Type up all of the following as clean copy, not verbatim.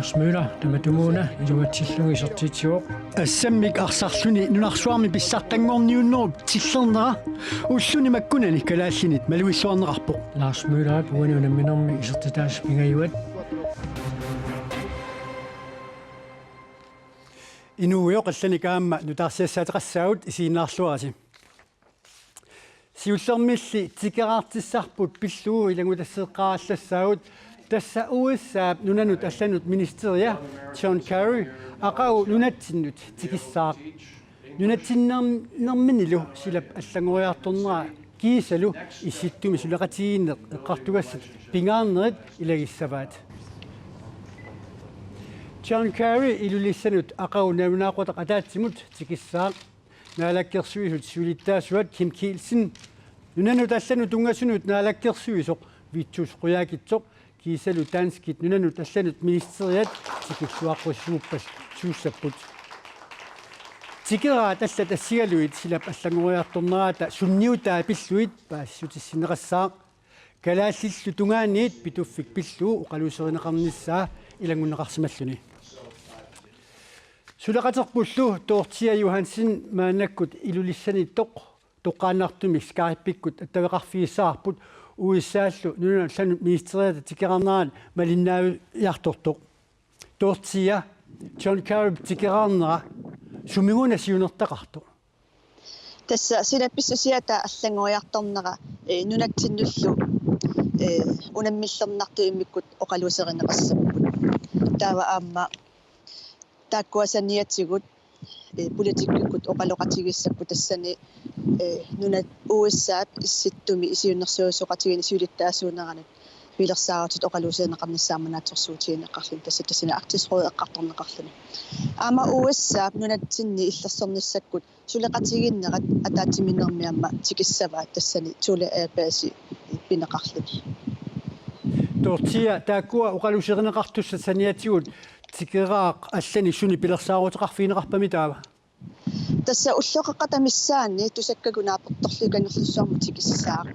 Lars Møller, Tamatumuuna, Iluatillugi sortiitsuoq. Assemmik arsarluni nunarsuarmi pissartangorniunnerp tillerneqa ulluni makkunani kalaallinit maluissuarneqarpoq. Lars Møller, uaniunamminermi isertitaas pingayuat. Inuuyoqallani kaamma nutaarsiassaateqassaavut isiinnaarluarasi. Siullermilli tikeraartissarput pilluu ilangutaseeqqaarallassaavut tassa uussaap nunanut allanut ministeria John Kerry aqau nunattinnut tikissaaq nunatsinnerminnilu silap allangoriartornera kiisalu isittumi sulaqatiinneq eqqartugassat pingaarnerit ilagissavaat. John Kerry ilulissanut aqau narunaaqutaq ataatsimut tikissaaq naalakkersuisut sulittaasuat Kim Kielsen nunanut allanut ungasunut naalakkersuisoq vitsus quyaakitsoq kiisalu tanskit nunanut allanut ministeriat tikissuaqqussuuppas suussapput tikeraat allat assigaluit silap allangoriartornerata sunniutaa pilluit paassutissineqassaaq kalaallillu tungaaniit pituffik pilluu uqaluserineqarnissaa ilangunneqarsimalluni sulaqaterpullu Dorthia Johansen maanakkut ilulissani toqqaannartumi skaarippikkut attaveqarfiissaarput uissaallu nunun allanut ministeriata tikerarneraan malinnaaviartortoq Dorthia John Kerry tikeraarnera suminguna siunertaqartoq tässä sinappissusiata allangoriartornera nunattinnullu unammillernertu immikkut oqaluuserineqassaput taava aamma taakkuasaniatsigut politikkut oqaloqatigissappu tassani nunat uussaap issittumi isiunnersuussoqatigini suulittaasuuneranut fiilersaaratut oqaluuserineqarnissaamanaatsorsuutiineqqarlun tassina arktisråd eqqartorneqarluni aama uussaap nunatsinni illersornissakkut suleqatiginnerat ataatiminermiamma tikissavaat tassani tule aapaasi pineqarluni Dorthia taakkua oqaluuserineqartussa saniatigut tikeraaq allani suni pilersaaruteqarfiineqarpami taava tässä ulloqaqqatamissaanni tusakkagunaapertorlukanerlussuarmu tikissaaq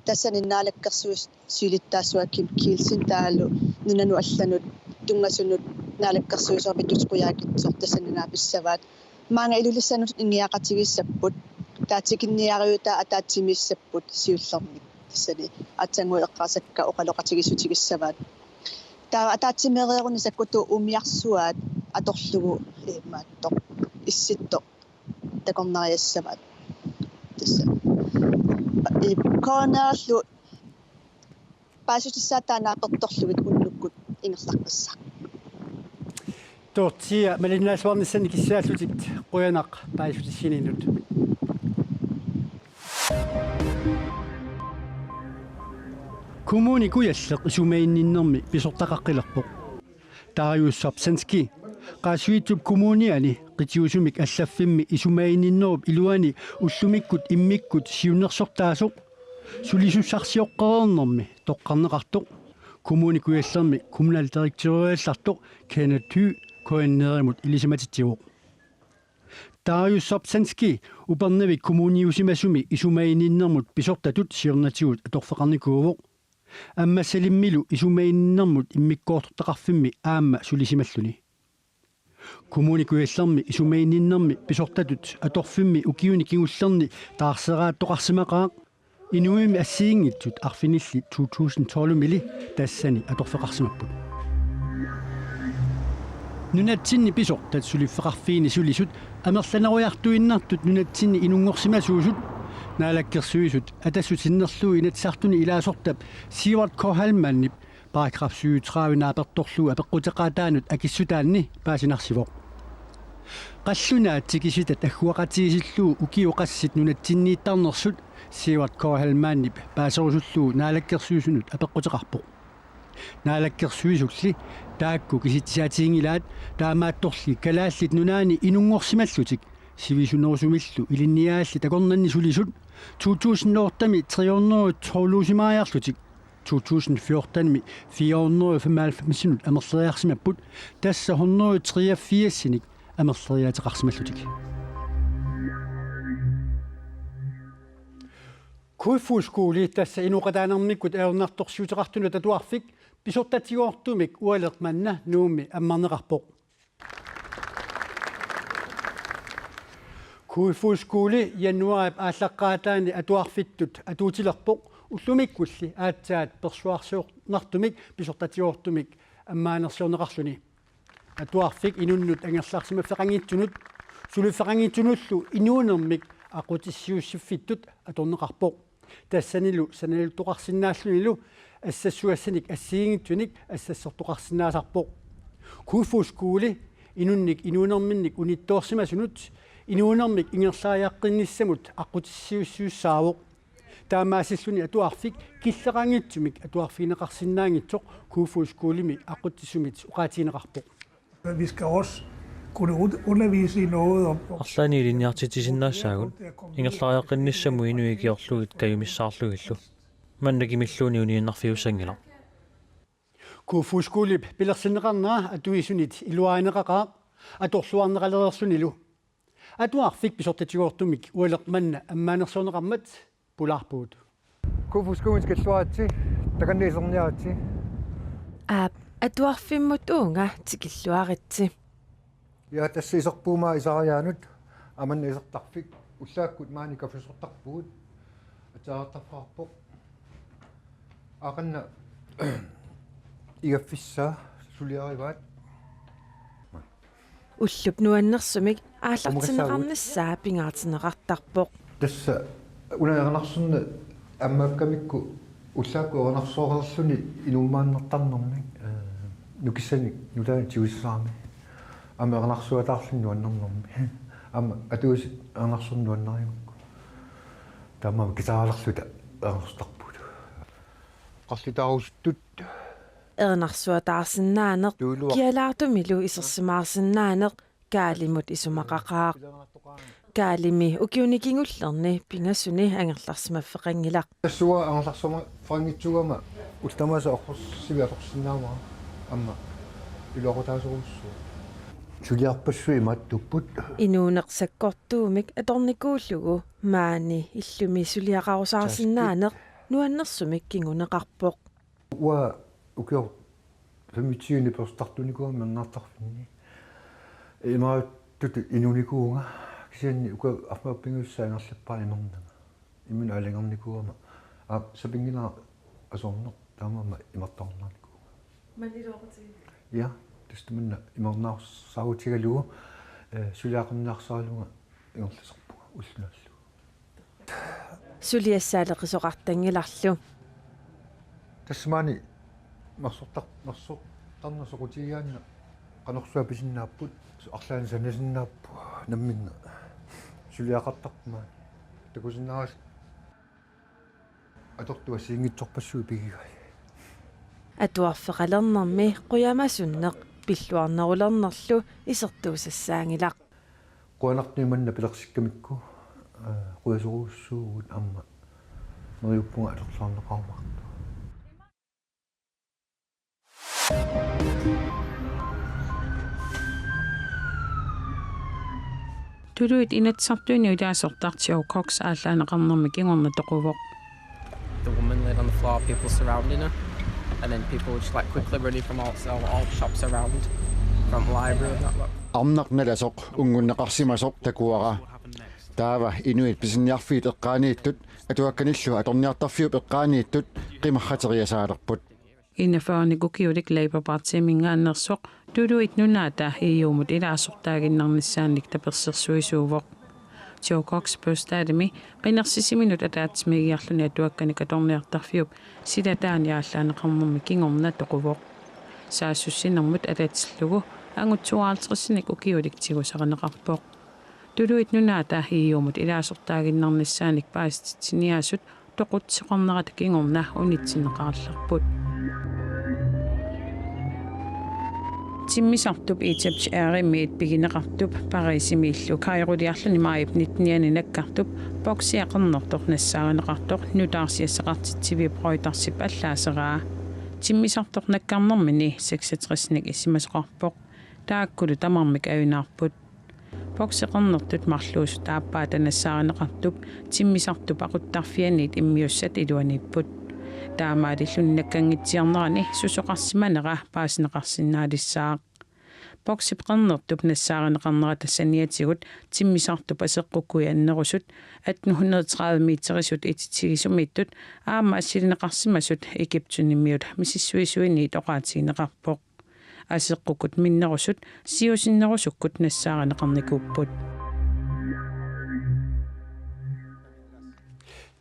tassani naalakkersuus suilittaasua Kim Kielsen taalu nunanu allanut tungasunut naalakkersuusormi tusquyaakitsoq tassani naapissavaat maanga ilulissanut ingiaqatigissapput taatikinniariuta ataatsimissaput siullermik tassani atsangu eqqaasakka oqaloqatigissutikissavaat taa ataatsimerieruni sakkutu umiarsuaat atorlugu maattoq issittoq takornariassavaat tassa koonaallu paasutissaataanaapertorlugit unnukkut ingerlarqissa Dorthia malinnaasuarnissani kissaallutik quyanaq paasutissininut Kommuni kuyalleq isumaiinninnermi pisortaqaqqilerpoq Tariussarpsanski qaasuitup kommuniani qitiusumik allaffimmi isumaiinninnerup iluani ullumikkut immikkut siunnersortaasoq sulisussarsioqqerernermi toqqarneqartoq kommuni kuyallermi kommunal direktoriallartoq Kenneth Thy koinnerimut ilisimatitsiuq Tariussarpsanski upernevik kommuniusimasumi isumaiinninnermut pisortatut siornatigut atorfeqarnikuuvoq аммассалиммилу исумаиннэрмут иммиккоортортақарфимми аама сулисималлуни коммуникуяллерми исумаиннэрми писортатут аторфимми укиуни кигуллерни таарсерааттоқарсимақаа инуими ассиингитсут арфинилли 2012 мили тассани аторфеқарсимаппут нунатсинни писортат сулиффеқарфиини сулисут амерланеруйартуиннартут нунатсинни инунгорсимасуусут naalakkersuisut atassutinnерluu inatsartuni ilaasортап Siewert Kohalmanni paragraf 37 naapertorluu apeqqutеqaataanut akissutaanni paasinarsivoq qallunaat tikisitat agguaqatigisilluu ukiuqassit nunatsinniittarnersut Siewert Kohalmanni paaserusulluu naalakkersuisunut apeqqutеqarpoq naalakkersuisulli taakku kisitsiaatiingilaat taamaattorli kalaallit nunaani inungorsimallutik sivisunerusumillu ilinniaalli takornanni sulisut 2008 312 2014 495 amerleriarsimapput tassa 183 amerleriateqarsimallutik kuiffuuskuuli tassa inuqataanermikkut aernartorsiuteqartunu tatuarfik писортатигоортумик уалеқманна нууми аммарнеқарпоқ куифускуули януарип ааллаққаатаани атуарфиттут атуутилерпоқ уллумиккулли аатсаат персуарсиорнартумик писортатигоортумик аммаанерсиорнеқарсуни атуарфик инуннут ангерлаарсима феқангитсунут сулуфеқангитсунуллу инуунермик aqutissиуссиффиттут аторнеқарпоқ тассанилу саналу тоқарсинааллунилу ассассуассаник ассиингитсуник ассассортоқарсинаасарпоқ куифускуули инунник инуунерминник униттоорсимасунут инуунермик ингерлааяққинниссамут aqutissиуссуссаавоқ таамаасиллуни атуарфик киллеқангитсумик атуарфинеқарсинаангитсоқ куифускуулими aqutissumit уқаатинеқарпоқ. Vi skal også kunne undervise i noget om арлаани линниартитисиннаассаагут ингерлариаққинниссаму инуигиорлугит каюмиссаарлугиллу маннакимиллууни унииннарфиуссангила куфускулип пилерсинеқарнера атуисунит илуаанеқақаа аторлуарнеқалерерсунилу атуарфик писортатигоортумик уалеқманна аммаанерсуунеқармат пулаарпуут куфускумит каллуаатси таканниисерниаатси атуарфиммут уунга тикиллуаритси я тассисерпуума исариаанут аманна исертарфик уллааккут маани кафисортарпуут атаартарфаарпоқ ақанна игаффиссаа сулиариваат уллуп нуаннерсумик ааллартинеқарнассаа пингаатинеқартарпоқ тасса унаернарсунна аммааккамикку уллаакку орнарсоорерлуни инуммааннертарнэрмик нукиссаник нулаа тиуиссаарми аммернарсуатаарлун нуаннэрнэрми амма атуус ернарсун нуаннариукку тамма китаалерлута ернарстарпут qарлитааруссуттут ернарсуатаарсинаанеқ киалаартумилу исерсимаарсинаанеқ каалимут исумақақаақ каалими укиуникингуллерни пингассуни ангерларсимаффеқангилақ тассуа ангерларсума франгитсугама ултамаса орпуссивиаторсинаама амма илуақутаасоруссу сулиарпассуи маттуппут инуунеқсаккортуумик аторникууллугу маани иллуми сулиақарусаарсинаанеқ нуаннерсумик кингунеқарпоқ уа укиор фэмитсиуни перстартуникуа маннаартарфинни имааттут инуникуунга кисианни ука армааппингуссаангерлаппаа имернага иммин алингерникуама сапингина асорнер таамаама имартарнарнику малилоқати я тестамна имернаарсаагутигалугу сулиақарниарсаалунга ингерласерпуга уллуналлу сулиассаалеқисоқартангиларлу тассмаани марсортарнасоқутигиаанна qanорсуа писиннааппут арлаани санасиннааппу намминна сулиақартарпма такусиннаарас атортуа сиингитсорпассуи пигигай атуарфеқалернэрми қуямасуннеқ пиллуарнерулернерлу исертуусассаангилақ қуанартниманна пилерсиккамикку қуасоруussуугут амма мериуппунга алерлаарнеқармарту Turuit inatsartuini uliasortartiau Cox aalлаанеқарнэрми кингорна тоқувоқ. The woman laid on the floor, people surrounding her, and then people just like quickly running from all shops around, from library and that lot. Арнарнаlasоқ унгуннеқарсимасоқ такуара таава инуит писинниарфиит эққаанииттут атуакканиллу аторниартарфиуп эққаанииттут қимарратериасаалерпут иннафаанникукиулик Labour Party мингааннерсоқ тулуит нунаата ииумут илаасортаагиннарниссаанник таперсерсуисуувоқ Joe Cox пустаадами qinерсисиминут атаатсмигиарлуни атуакканик аторниартарфиуп силатаани ааллаанеқарнэрми кингорна тоқувоқ саассуссинэрмут алаатиллугу ангутсуаалтеқиссник укиулик тигусарнеқарпоқ тулуит нунаата ииумут илаасортаагиннарниссааник пааститсиниаасут тоқутсеқарнерат кингорна унитсинеқарларпут тиммисартуп итсапч аариммиит пигинеқартуп парисимииллу кайрулиарлуни маип нитниани наккартуп боксиақарнертоқ нассааринеқартоқ нутаарсиассеқартитсиви пройтарсип аллаасераа тиммисартоқ наккарнэрмини 66ник исимасоқарпоқ тааккулу тамармик авинаарпут боксиқарнертут марлуусу тааппаата нассааринеқартуп тиммисартуп ақуттарфианиит иммиуссат илуаниппут таамаалиллуннаккангитсиарнерани сусоқарсиманера паасинеқарсинаалиссаақ боксипқарнертуп нассааринеқарнера тассаниатигут тиммисартуп асеққуккуи аннерусут 1830 митерисут ититсигисумиттут аама ассилинеқарсимасут икиптуниммиут мисиссуисуини тоқаатигинеқарпоқ асеққуккут миннерусут сиусиннерусуккут нассааринеқарникууппут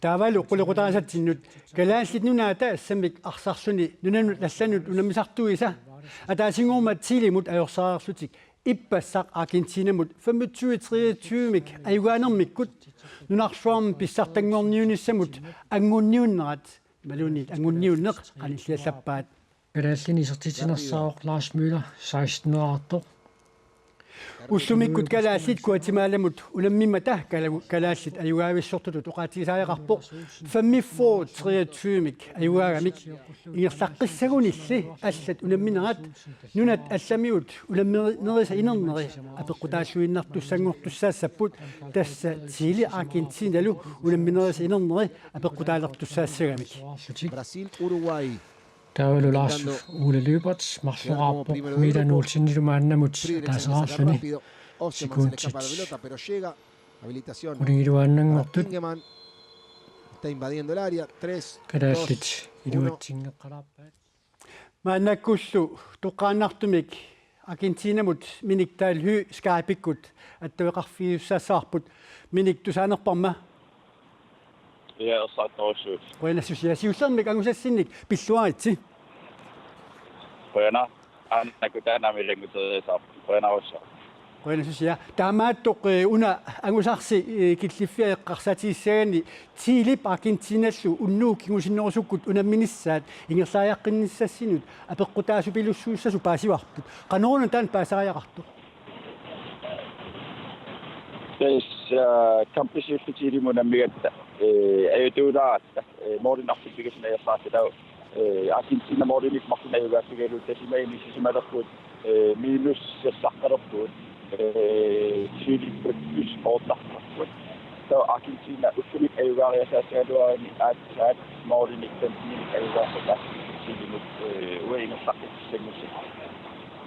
таавалу qulqutaasattinnut kalaallit ассамик арсарсуни нунанут лалланут унамисартуиса атаасингуумат тилимут аёрсаарарлутик иппассақ Аргентинамут 25-23мик аюгаанермиккут нунарсуарм писсартангорниуниссамут ангунниуннерат малунит ангунниуннеқ qanillallappaat kalaalлини сертитинерсаоқ Ларс Мюллер 16-аарто уссумиккут калааллит Гуатемаламут унаммимата калааллит аюгаависсортуту тоқаатигисааяқарпоқ 25-23мик аюгаагамик ингерлаққиссагунилли аллат унамминерат нунат алламиут уламмернериса инернери апеққутааллуиннартуссангортуссаассаппут тасса тили Аргентиналу уламминериса инернери апеққутаалертуссаассагамик Brasil, Uruguay. таавалу Ларс Уле Люберт марлуарпо милануулсиннилумааннамут таасаарлуни секундтит унингилуааннангортут Está invadiendo el área. 3, калааллит илуатсингеққалаарпаат маанаккуллу тоққааннартумик Аргентинамут миниктаалху скаапиккут аттуеқарфиуссаассаарпут миник тусаанерпарма Ja, saattoisuus. Buenas susiasiussermik angusassinnik pilluaritsi. Buena. Annaku tänä milenguterisaap. Buena ossa. Buenas susia. Taamaattoq una angusarsi killiffiaeqqarsatiissaani tiilip Argentinallu unnuukkingusinnerusukkut unamminissaat ingerlaajaqqinnissaassinut apeqqutaasupilussuussasu paasivarput. Qanoruna taan paasariaqartu. Kamppisiffitilimuna migatta ayutuunaata moorинarfippigasna yasaatau Argentina moorinik martinayugaaffigalu tasimaini sisimalerput minus yassaqalerput siilipput plus oortarparput tau Argentina uffumik ayugaariasaasaluaani aatsaat moorinik tantinik ayugaarsataa silimut uingersaqqissagussi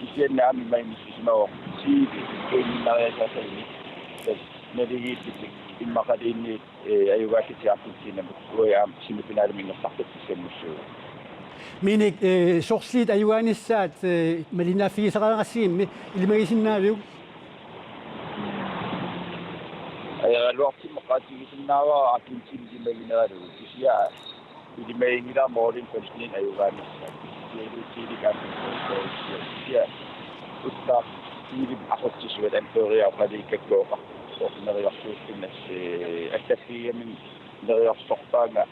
isiannaami maini sisimaor siili uinnaariasaasaini nadigittik imaqaliinni ayugaakiti Argentina uyaam semifinaalim ingersartattissammussuu minik sorsliit ayugaanissaat malinaafigisaqaaqassiimmi ilimagisinnaaliu ayagaluartimaqaatigisinnaava Argentina limagineralu isia ilimagingira moolin konstinin ayugaanissa siilikaan sia uttaa siilip aqottisuat anpeeriaqaliikakkuoqa neriarsuustinnas akkaffiigamin neriarsorpaanga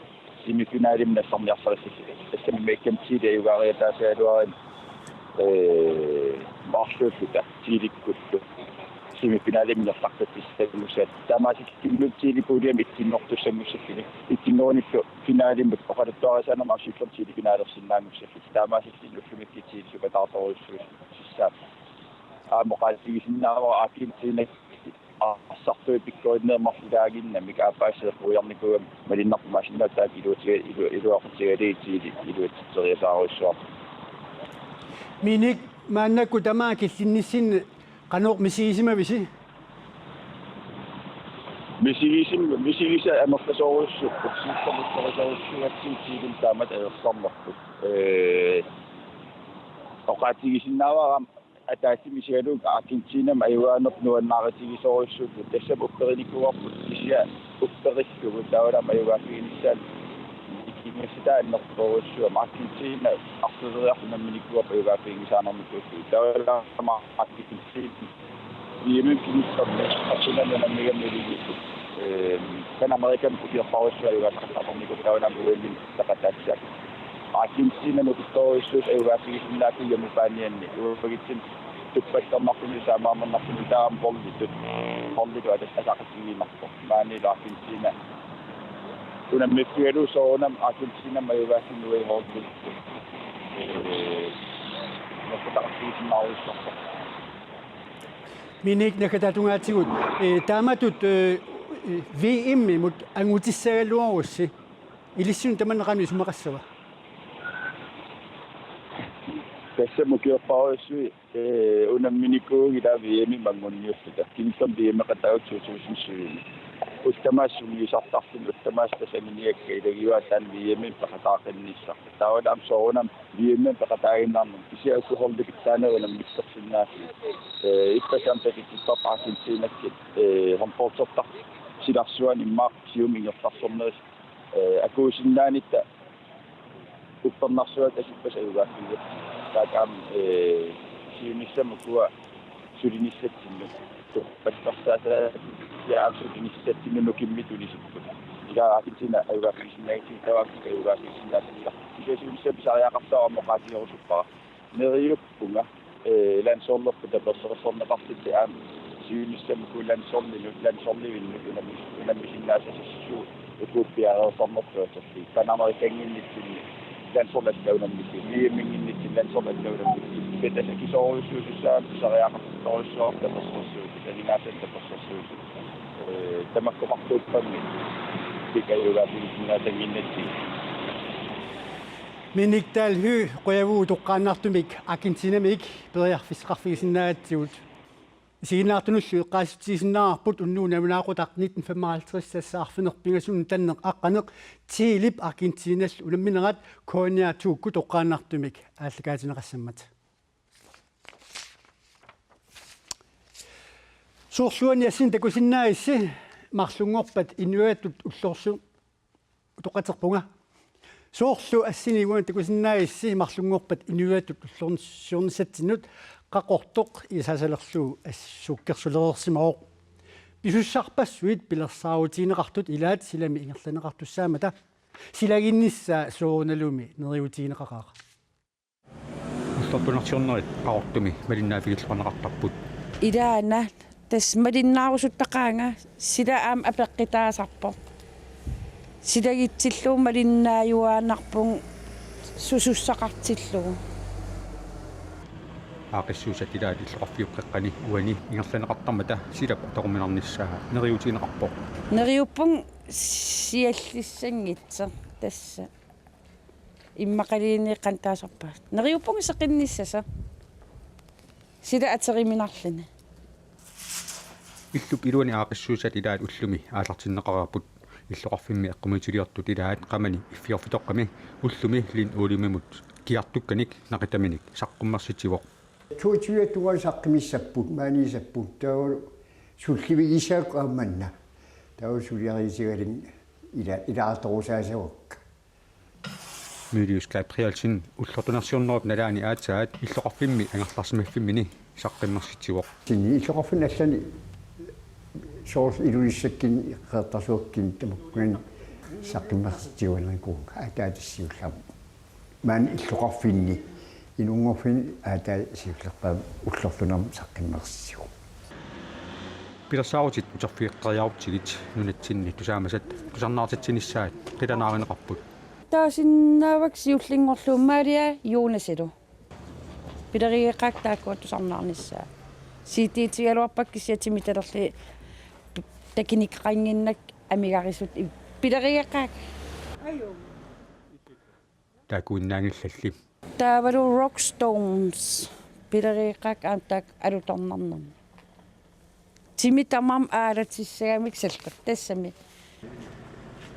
semifinaalim nassarniarsarissi assamimmaikkamtiili ayugaariataasaaluarin marsluulluta tiilikkuttu semifinaalim nersartattissagussat taamaasikkimmutiili puuliam ittinnortussangussaffinik ittinnorinillu finaalimut oqalattuarisaanama arsiullertiili finaalersinnaangussaffi taamaasikkinnullumikkitiili supataartoruissuus sissaat aamoqaatigisinnaava Argentina sartu pikkoinneermarlaaginna mikaapaasseequjarnikuam malinnarpumaasinnataak iluaqtigaaliitiili iluatseriasaaruissuar minik maannakku tamaa killinnissin qanoq misigisimavisi misigisa amertasoorussukku siissamutterisoorussuatsiitiilum taamat ajersarnerput oqaatigisinnaavaram атаасимисигалуг Аргентинам аюаанерп нуаннааритигисоруссуут тассап уппериникуарпут исиа уппериллугу таалам аюгаафигиниссаат иккингисситааннерпоруссуа Аргентина артулериарнамминикуап аюгаафигисаанермиккуу таалама Аргентина иемиккинissarne артулериарнаммигаммилигиссу Pan American упиерпаруссуа аюгаасартарникуу таалам уэллин тақатаатсаак Argentina nututtoruissuus аюгаафигисиннаакку ямупаанианни уупагитсин туппассарнарпуни саамаамернарпуни таам поллитут поллиту атасақатигинарпо маанила Argentina унаммиккуалу соонам Argentina маюгаассиннуигоорпут нутутақартигисиннааруиссарпо minik nakatatungaatigut taamatut VM mut angutissagaluarussi илиссун таманнеқами сумақассава tässä mukioppausui unamminikuugi la viemi mangunniussita kinsam viemi qatautsuusuusinsuini uttamassumi sartarsin uttamaasta saniniakka ilagiuatan viemi paqataaqinniissa taawalaam soonam viemi paqataaginnarnum isiakuhorlikitsaanagunam missarsinnaasi ippasamtakitipparpaasinsiinakkit homportortar silarsuan immaaq sium ingertarsorneris akuusinnaanitta upparnarsuat asippas ayugaakkiu taakam siunissama sulinissatsinnu pastarsaata yaam sulinissatsinnu nukimmitunisikku ilaakintina ayugaakkisinnaiti tawaakki ayugaakkisinnaatilla isiunissappisariaqartaarmoqaatiorusuppa neriuppunga lansorlerpu tapersersorneqartitti aam siunissama lansorlivinnu unammisinnaasasissuu ukuppiareersornertuaterli tanamerikanginnitsinni lansorlattaunammissi liiminginnitsi lansorlattaunammissi petasakisoruissuusissaan sariaqartorussoor tapersersuusi taningaasat tapersersuusi tamakkoqartuuppangi pikayugaappisinnaatanginnatsi миниктаал хүү qoyavuu toqqaannartumik akintinamik periarfisqarfigisinnaatigut сигинаартунуллу эққаассутсигисиннаарпут уннуунамунаақутақ 1955 тассаарфинерпинgasун таннеқ аққанеқ тиилип аргентиналлу уламминерат кониатуукку тоққааннартумик ааллакаатинеқассаммат соорлуани ассин такусиннаисси марлунгорпат инуаттут уллорсу тоқатерпунга соорлу ассинигуан такусиннаисси марлунгорпат инуаттут уллорнссуурнисатсинут qaqortoq isasalersuu assukkersulereersimao pisussarpassuit pilersaarutiineqartut ilaat silami ingerlaneqartussaamata silaginnissaa soorunalumi neriutiineqaqaaqa ullerpunarsiornerit qaqortumi malinnaafigillqaneqartarput ilaana tas malinnaarussuttaqaanga sila aam apeqqitaasarpo silagitsilluu malinnaayuaanarpung susussaqartillugu аақиссуусат илаат иллоқарфиуққеққани уани ингерланеқартармата силап атоқуминарниссаа нериутиинеқарпо нериуппун сиаллиссангитсер тасса иммақалиинеққан таасарпаа нериуппун сеқинниссаса сила атериминарлана иллуп илуани аақиссуусат илаат уллуми аалартиннеқарапут иллоқарфимми эққумитулиортут илаат қамани иффиорфитоққами уллуми лин уулимимут киартукканик нақитаминик саққуммерситивоқ туутиуаттугал саққимиссаппут маанисаппут таа сулливигисаақ ааманна таа сулиарисигалин илаарторусаасавак мюлиускай приалсин уллортунерсиорнеруп налаани аатсаат иллоқарфимми ангерларсимаффиммини саққиммерситивоқ тини иллоқарфин аллани соорс илуиссаккин иққеэртарсуаккин тамаккуан саққиммерситивалерикуу аатаатиссиуллам маан иллоқарфинни инунгорфин аата сиуллерпаа уллорлунам саққиммерсиу пилерсаарутит утерфиэққариарутигит нунатсинни тусаамасат тусарнаартатсиниссаат қиланааринеқарпут таасиннаавак сиуллингорлууммаалиа юунасилу пилериеққак тааккуат тусарнаарниссаа сиитиитигалуарпаккисиатими талерли такиникқангиннак амигарисут пилериеққак аю таакуиннаангиллалли таавалу Rockstones пилериеққак аантаак алуторнарнам тимитамам аалатиссагамик салқат тассами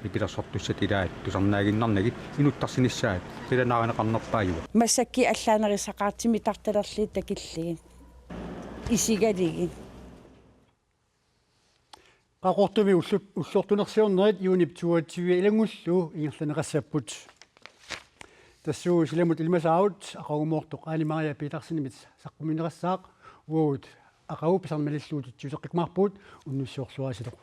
ипилерсортуссат илаат тусарнаагиннарнагит инуттарсиниссаат қиланааринеқарнерпааюа массакки аллаанерисақаартими тарталерли такиллигин исигалигин qaqortumi ullortunersiornerit юунип туатсуи илангуллу ингерланеқассаппут тассуу силамут илмасаавут ақагумоортоқ аалимария пиларсинимит саққуминерассаақ уут ақагу писармалиллуутитсусеққимарпуут уннуссиорлуасилоқ